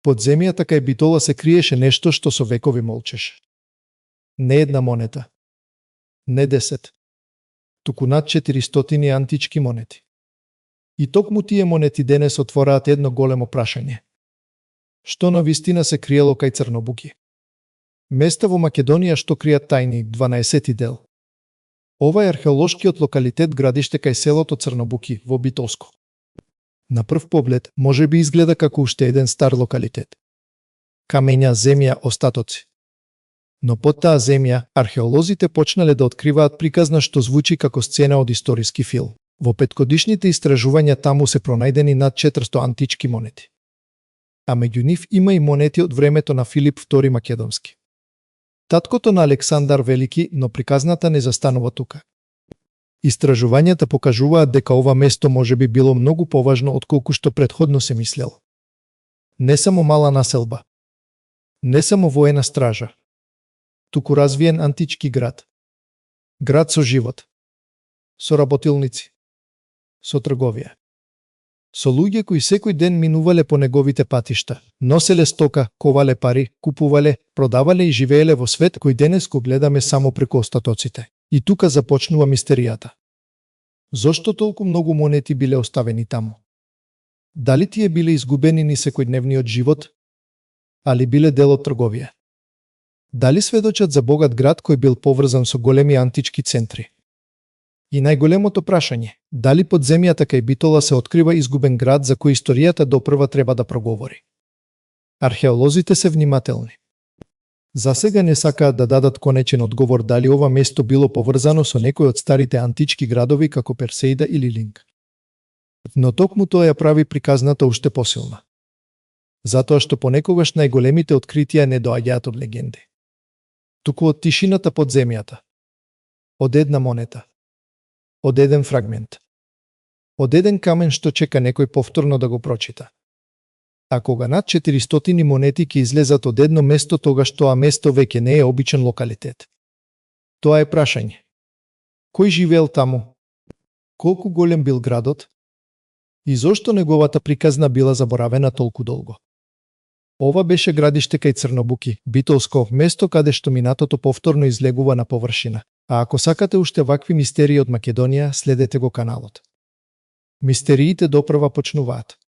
Под земјата кај Битола се криеше нешто што со векови молчеше. Не една монета. Не 10. Туку над 400 антички монети. И токму тие монети денес отвораат едно големо прашање. Што навистина се криело кај Црнобуки? Места во Македонија што кријат тајни, 12 дел. Ова е археолошкиот локалитет градиште кај селото Црнобуки во Битолско. На прв поглед може би изгледа како уште еден стар локалитет. Камења, земја, остатоци. Но под таа земја археолозите почнале да откриваат приказна што звучи како сцена од историски филм. Во петгодишните истражувања таму се пронајдени над 400 антички монети. А меѓу нив има и монети од времето на Филип II Македонски. Таткото на Александар Велики, но приказната не застанува тука. Истражувањата покажуваат дека ова место може би било многу поважно отколку што претходно се мислело. Не само мала населба, не само воена стража, туку развиен антички град. Град со живот, со работилници, со трговија. Со луѓе кои секој ден минувале по неговите патишта, носеле стока, ковале пари, купувале, продавале и живееле во свет кој денес го гледаме само преку остатоците. И тука започнува мистеријата. Зошто толку многу монети биле оставени таму? Дали тие биле изгубени ни секојдневниот живот? Али биле дел од трговија? Дали сведочат за богат град кој бил поврзан со големи антички центри? И најголемото прашање, дали под земјата кај Битола се открива изгубен град за кој историјата допрва треба да проговори? Археолозите се внимателни. За сега не сакаат да дадат конечен одговор дали ова место било поврзано со некој од старите антички градови како Персеида или Линк. Но токму тоа ја прави приказната уште посилна. Затоа што понекогаш најголемите откритија не доаѓаат од легенди, туку од тишината под земјата. Од една монета. Од еден фрагмент. Од еден камен што чека некој повторно да го прочита. А кога над 400 монети ќе излезат од едно место, тогаш тоа место веќе не е обичен локалитет. Тоа е прашање. Кој живеел таму? Колку голем бил градот? И зошто неговата приказна била заборавена толку долго? Ова беше градиште кај Црнобуки, Битолско, место каде што минатото повторно излегува на површина. А ако сакате уште вакви мистерии од Македонија, следете го каналот. Мистериите допрва почнуваат.